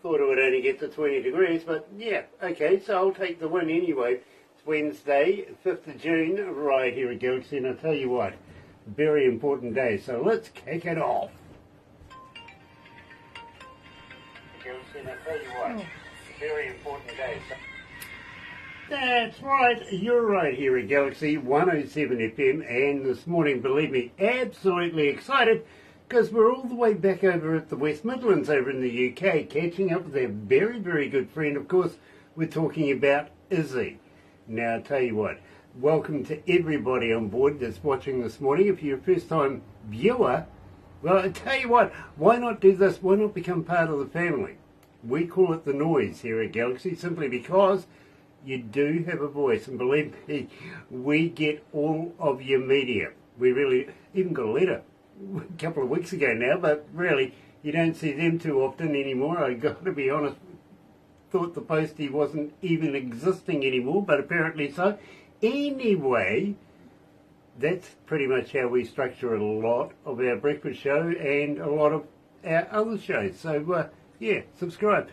Thought it would only get to 20 degrees, but yeah, okay, so I'll take the win anyway. It's Wednesday, 5th of June, right here at Galaxy, and I'll tell you what, very important day, so let's kick it off. Galaxy, and I'll tell you what, very important day. So that's right, you're right here at Galaxy 107 FM, and this morning, believe me, absolutely excited, because we're all the way back over at the West Midlands over in the UK, catching up with our very, very good friend. Of course, we're talking about Izzye. Now, I'll tell you what, welcome to everybody on board that's watching this morning. If you're a first-time viewer, well, I tell you what, why not do this? Why not become part of the family? We call it the noise here at Galaxy, simply because you do have a voice, and believe me, we get all of your media. We really even got a letter a couple of weeks ago now, but really, you don't see them too often anymore. I got to be honest, thought the postie wasn't even existing anymore, but apparently so. Anyway, that's pretty much how we structure a lot of our breakfast show and a lot of our other shows. So, yeah, subscribe.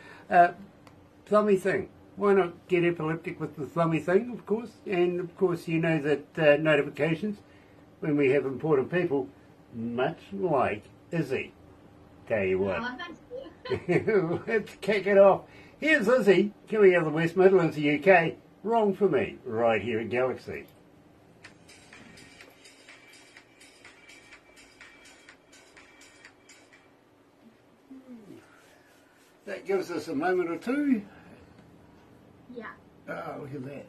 Thummy thing. Why not get epileptic with the thummy thing, of course? And, of course, you know that notifications, when we have important people, much like Izzye. Tell you what. Oh, thank you. Let's kick it off. Here's Izzye, coming out of the West Midlands, the UK. Wrong for me, right here at Galaxy. That gives us a moment or two. Yeah. Oh, look at that.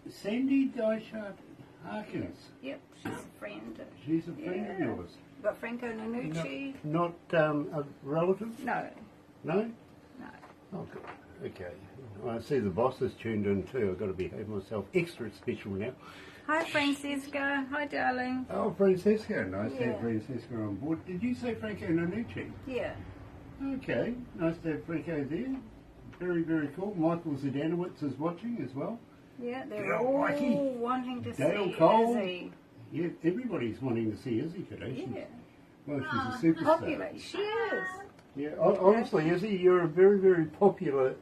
Sandy Dysart Harkins. Yep, she's a friend. She's a friend of yours. But Franco Nanucci? Not a relative? No. No? No. Oh, good. Okay. I see the boss has tuned in too. I've got to behave myself extra special now. Hi, Francisca. Hi, darling. Oh, Francesca. Nice to have Yeah. Francesca on board. Did you say Franco Nanucci? Yeah. Okay. Nice to have Franco there. Very, very cool. Michael Zdanowitz is watching as well. Yeah, they're Good old all Mikey. wanting to Dale see Cole. Izzye. Yeah, everybody's wanting to see Izzye today. Yeah. Well, she's a superstar. Popular. She is. Yeah, honestly, Izzye, you're a very, very popular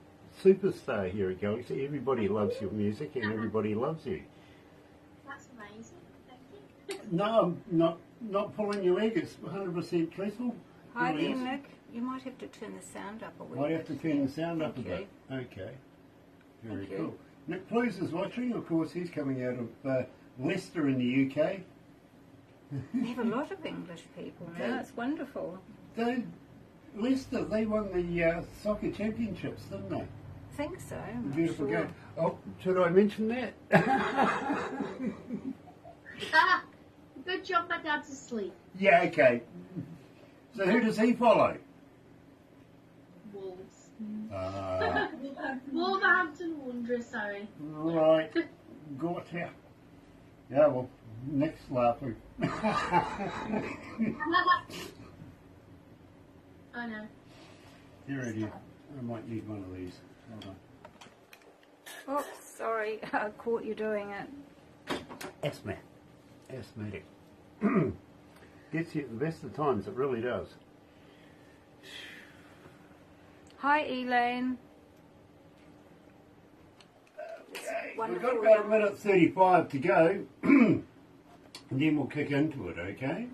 superstar here at Galaxy. Everybody loves your music and everybody loves you. That's amazing. Thank you. No, I'm not pulling your leg. It's 100% truthful. Hi Really there, is. Nick. You might have to turn the sound up a wee Might bit. have to turn the sound up a Thank bit. Okay. Very Thank you. cool. Nick Plews is watching. Of course, he's coming out of Leicester in the UK. We have a lot of English people now. It's wonderful. Leicester, they won the soccer championships, didn't they? I think so. I'm not Beautiful sure. game. Oh, should I mention that? Ah, good job my dad's asleep. Yeah, okay. So who does he follow? Wolves. Ah, Wolverhampton Wanderers, sorry. right. Gotcha. Yeah, well, Nick's laughing. I know. Here it is. I might need one of these. Hold on. Oops, sorry. I caught you doing it. Asthmatic. Gets you at the best of times, it really does. Hi, Elaine. Okay, we've Wonderful. got about a minute 35 to go, and then we'll kick into it, okay?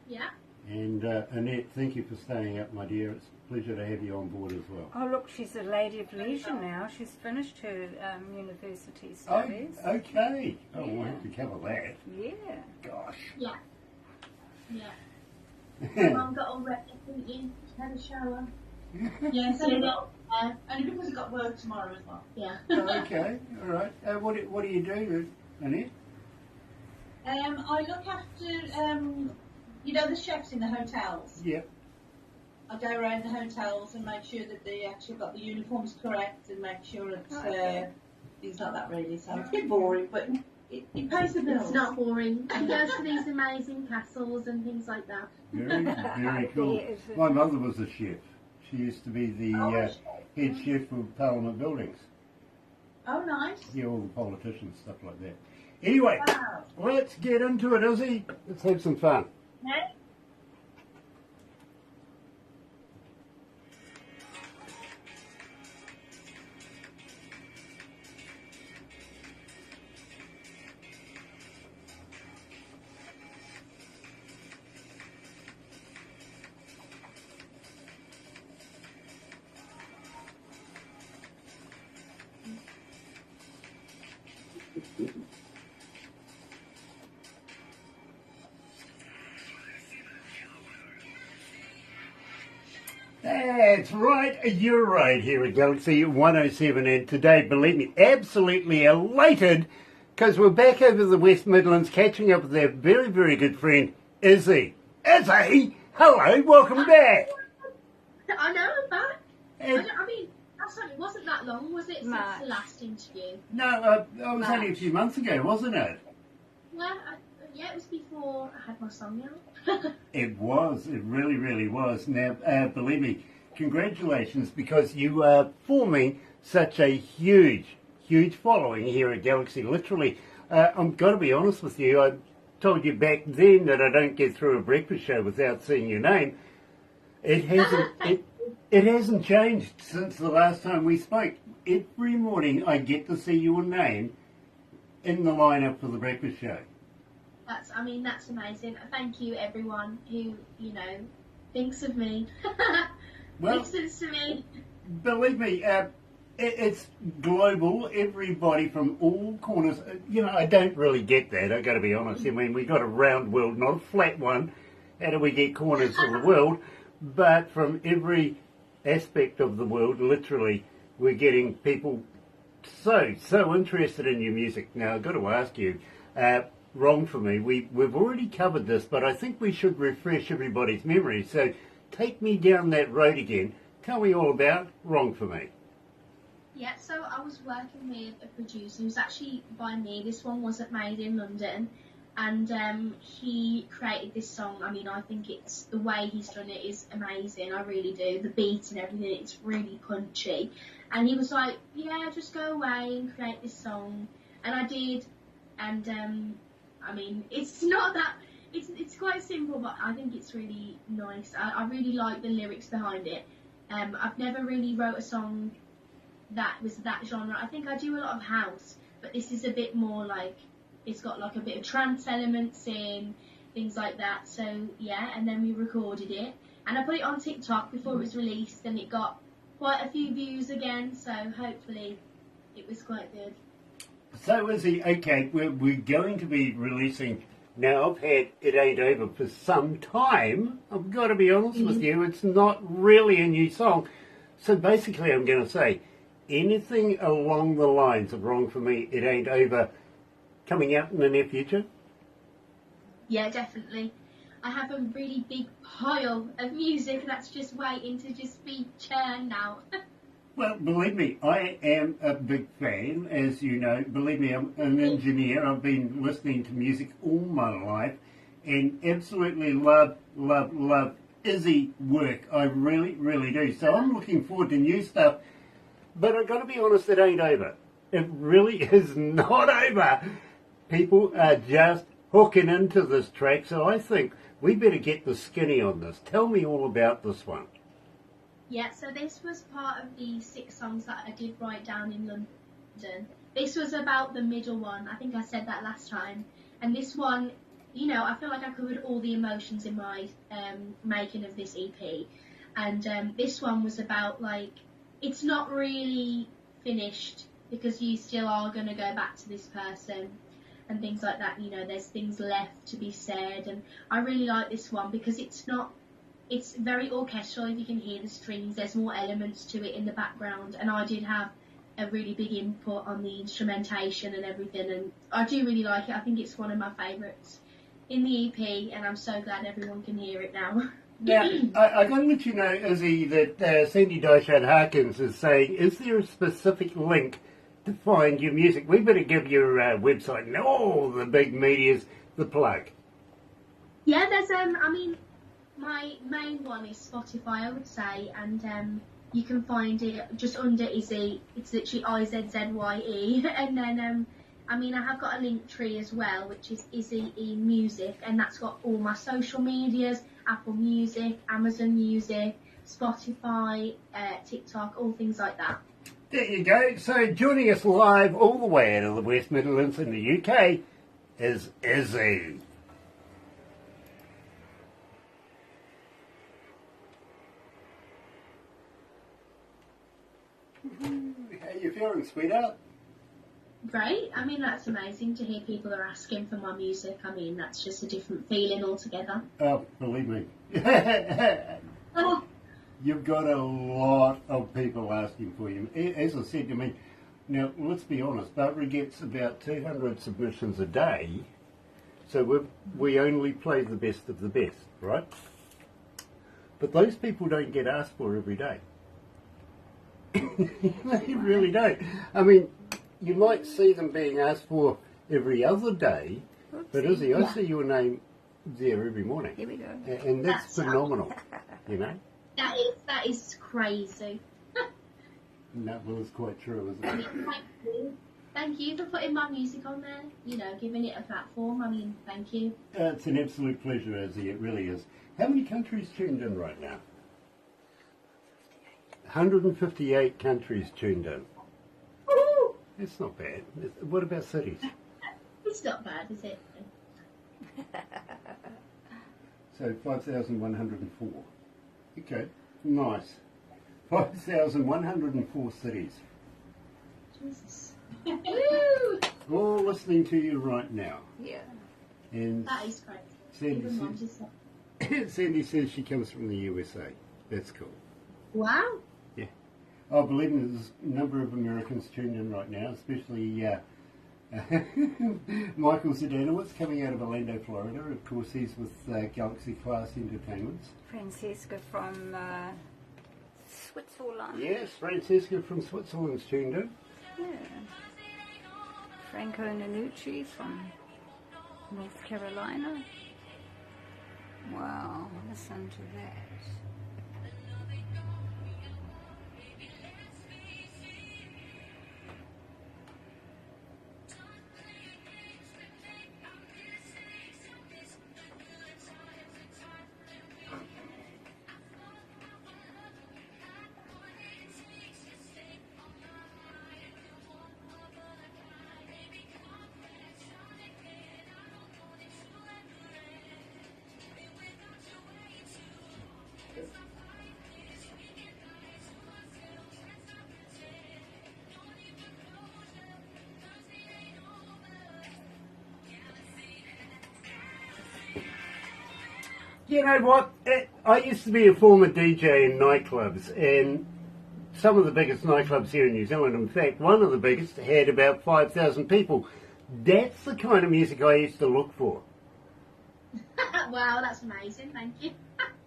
Yeah. And Annette, thank you for staying up, my dear. It's a pleasure to have you on board as well. Oh, look, she's a lady of leisure now. She's finished her university Oh, studies. okay. Oh, we'll Yeah. have to cover that. Yeah. Gosh. Yeah. Yeah. Mum got all ready, didn't you? Had a shower. Yes, So only because because I've got work tomorrow as well. yeah. Okay, all right. What do you do, Annette? I look after, the chefs in the hotels. Yep. I go around the hotels and make sure that they actually got the uniforms correct and make sure that Okay. things like that really. So it's a bit boring, but it pays the bills. It's not boring. He goes to these amazing castles and things like that. Very, very cool. Yes. My mother was a chef. She used to be the head chef of Parliament buildings. Oh, nice. Yeah, all the politicians, stuff like that. Anyway, Wow. let's get into it, Izzye. Let's have some fun. Okay. That's right, you're right here at Galaxy 107, and today, believe me, absolutely elated because we're back over the West Midlands catching up with our very, very good friend Izzye. Izzye, hello, welcome back. I know, I'm back. And, I mean, it wasn't that long, was it, March. since the last interview? no, it was only a few months ago, wasn't it? Yeah, it was before I had my song out. It was, it really, really was. Now, believe me, congratulations, because you are forming such a huge, huge following here at Galaxy. Literally, I'm got to be honest with you, I told you back then that I don't get through a breakfast show without seeing your name. It hasn't, it hasn't changed since the last time we spoke. Every morning I get to see your name in the lineup for the breakfast show. That's amazing. Thank you, everyone who, thinks of me. Well, Listens to me. believe me, it's global. Everybody from all corners. I don't really get that. I got to be honest. I mean, we got a round world, not a flat one. How do we get corners of the world? But from every aspect of the world, literally, we're getting people so interested in your music. Now, I've got to ask you. Wrong for me. We've already covered this, but I think we should refresh everybody's memory. So take me down that road again. Tell me all about Wrong for Me. Yeah, so I was working with a producer who's actually by me. This one wasn't made in London, and he created this song. I mean, I think it's the way he's done it is amazing. I really do. The beat and everything, it's really punchy. And he was like, "Yeah, just go away and create this song," and I did. And I mean, it's not that, it's quite simple, but I think it's really nice. I really like the lyrics behind it. I've never really wrote a song that was that genre. I think I do a lot of house, but this is a bit more like, it's got like a bit of trance elements in, things like that. So yeah, and then we recorded it, and I put it on TikTok before it was released, and it got quite a few views again, so hopefully it was quite good. So, Izzye, okay, we're going to be releasing. Now, I've had It Ain't Over for some time. I've got to be honest with you, it's not really a new song. So basically, I'm going to say anything along the lines of Wrong for Me, It Ain't Over, coming out in the near future? Yeah, definitely. I have a really big pile of music that's just waiting to just be churned out. Well, believe me, I am a big fan, as you know. Believe me, I'm an engineer. I've been listening to music all my life and absolutely love Izzye work. I really, really do. So I'm looking forward to new stuff. But I've got to be honest, it ain't over. It really is not over. People are just hooking into this track, so I think we better get the skinny on this. Tell me all about this one. Yeah, so this was part of the 6 songs that I did write down in London. This was about the middle one. I think I said that last time. And this one, I feel like I covered all the emotions in my making of this EP. And this one was about, like, it's not really finished because you still are going to go back to this person and things like that. There's things left to be said. And I really like this one because it's very orchestral. If you can hear the strings, there's more elements to it in the background, and I did have a really big input on the instrumentation and everything, and I do really like it. I think it's one of my favourites in the EP, and I'm so glad everyone can hear it now. Now, I got to let you know, Izzye, that Sandy Dyshan Harkins is saying, is there a specific link to find your music? We better give your website and all the big media's the plug. Yeah, there's my main one is Spotify, I would say, and you can find it just under Izzye. It's literally Izzye, and then I have got a link tree as well, which is Izzye in Music, and that's got all my social medias, Apple Music, Amazon Music, Spotify, TikTok, all things like that. There you go. So joining us live all the way out of the West Midlands in the UK is Izzye. How you feeling, sweetheart? great. I mean, that's amazing to hear people are asking for my music. I mean, that's just a different feeling altogether. Oh, believe me. Oh, You've got a lot of people asking for you. As I said, I mean, now let's be honest, Barbara gets about 200 submissions a day, so we only play the best of the best, right? But those people don't get asked for every day. They really don't. I mean, you might see them being asked for every other day, but Izzye, I see your name there every morning. Here we go. And that's phenomenal, you know? that is crazy. And that was quite true, I isn't mean, it? thank you for putting my music on there. You know, giving it a platform. I mean, thank you. It's an absolute pleasure, Izzye, it really is. How many countries tuned in right now? 158 countries tuned in. Woo! It's not bad. What about cities? It's not bad, is it? So 5,104. Okay, nice. 5,104 cities. Jesus. Woo! All listening to you right now. Yeah. And That is crazy. Even mine Sandy, just said, Sandy says she comes from the USA. That's cool. wow. Oh, believe me, there's a number of Americans tuned in right now, especially Michael Zdanowicz coming out of Orlando, Florida. Of course, he's with Galaxy Class Entertainments. Francesca from Switzerland. Yes, Francesca from Switzerland's tuned in. Yeah. Franco Nanucci from North Carolina. Wow, listen to that. You know what? I used to be a former DJ in nightclubs, and some of the biggest nightclubs here in New Zealand, in fact, one of the biggest, had about 5,000 people. That's the kind of music I used to look for. Wow, that's amazing. Thank you.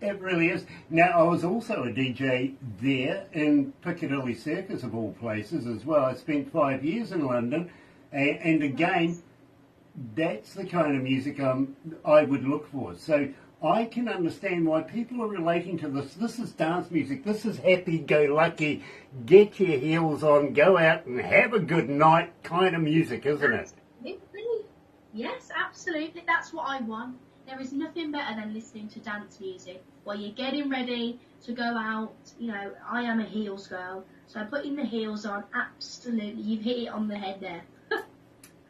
It really is. Now, I was also a DJ there in Piccadilly Circus, of all places, as well. I spent 5 years in London, and again, that's the kind of music I would look for. So I can understand why people are relating to this. This is dance music. This is happy-go-lucky, get your heels on, go out and have a good night kind of music, isn't it? Absolutely. Yes, absolutely. That's what I want. There is nothing better than listening to dance music while you're getting ready to go out. You know, I am a heels girl, so putting the heels on, absolutely, you've hit it on the head there.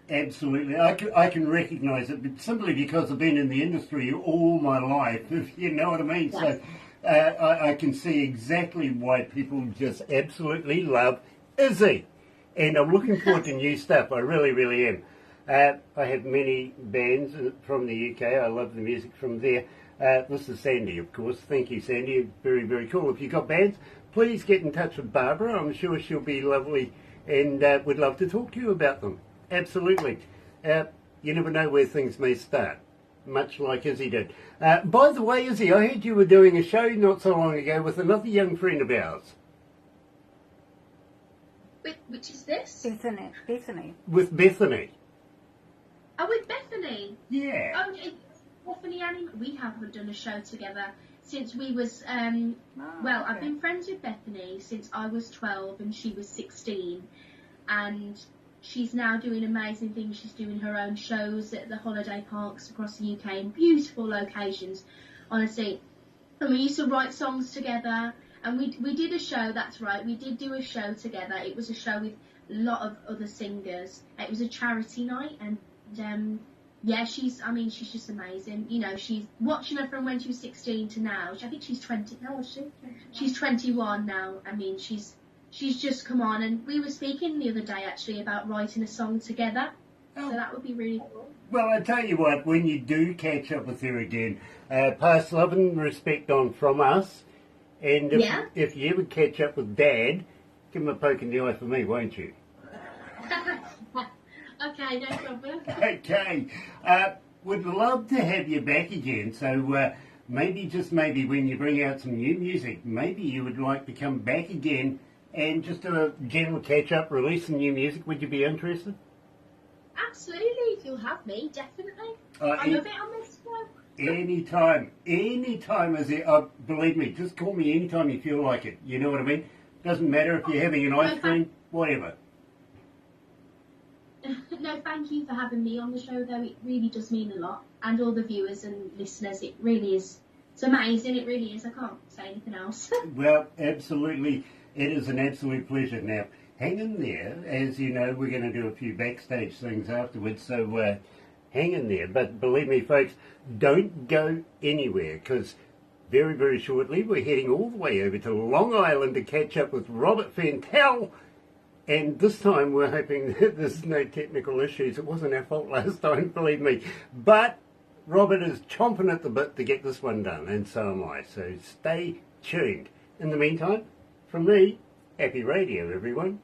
Absolutely. I can recognise it, but simply because I've been in the industry all my life, if you know what I mean. Yes. So I can see exactly why people just absolutely love Izzye. And I'm looking forward to new stuff. I really, really am. I have many bands from the UK. I love the music from there. This is Sandy, of course. Thank you, Sandy. Very, very cool. If you've got bands, please get in touch with Barbara. I'm sure she'll be lovely and would love to talk to you about them. Absolutely. You never know where things may start, much like Izzye did. By the way, Izzye, I heard you were doing a show not so long ago with another young friend of ours. Which is this? Bethany. With Bethany. Oh, with Bethany. Yeah. Oh, Bethany Annie. We haven't done a show together since we was. Well, okay. I've been friends with Bethany since I was 12 and she was 16, and she's now doing amazing things. She's doing her own shows at the holiday parks across the UK in beautiful locations, honestly. And we used to write songs together, and we did a show, that's right, we did do a show together. It was a show with a lot of other singers. It was a charity night, and yeah, she's just amazing. You know, she's watching her from when she was 16 to now. I think she's 20, how old is she? She's 21 now. I mean, she's she's just come on, and we were speaking the other day actually about writing a song together. Oh. So that would be really cool. Well, I tell you what, when you do catch up with her again, pass love and respect on from us. And if you ever catch up with Dad, give him a poke in the eye for me, won't you? Okay, no problem. Okay. Would love to have you back again. So maybe, just maybe, when you bring out some new music, maybe you would like to come back again and just do a general catch-up, release some new music. Would you be interested? Absolutely, if you'll have me, definitely. I love it on this show. Anytime, Izzye, believe me, just call me anytime you feel like it. You know what I mean? Doesn't matter if you're having an ice cream, whatever. No, thank you for having me on the show, though. It really does mean a lot. And all the viewers and listeners, it really is. It's amazing, it really is. I can't say anything else. Well, absolutely. It is an absolute pleasure. Now, hang in there. As you know, we're going to do a few backstage things afterwards, so hang in there. But believe me, folks, don't go anywhere, because very, very shortly we're heading all the way over to Long Island to catch up with Robert Fantel. And this time we're hoping that there's no technical issues. It wasn't our fault last time, believe me. But Robert is chomping at the bit to get this one done, and so am I. So stay tuned. In the meantime, from me, happy radio, everyone.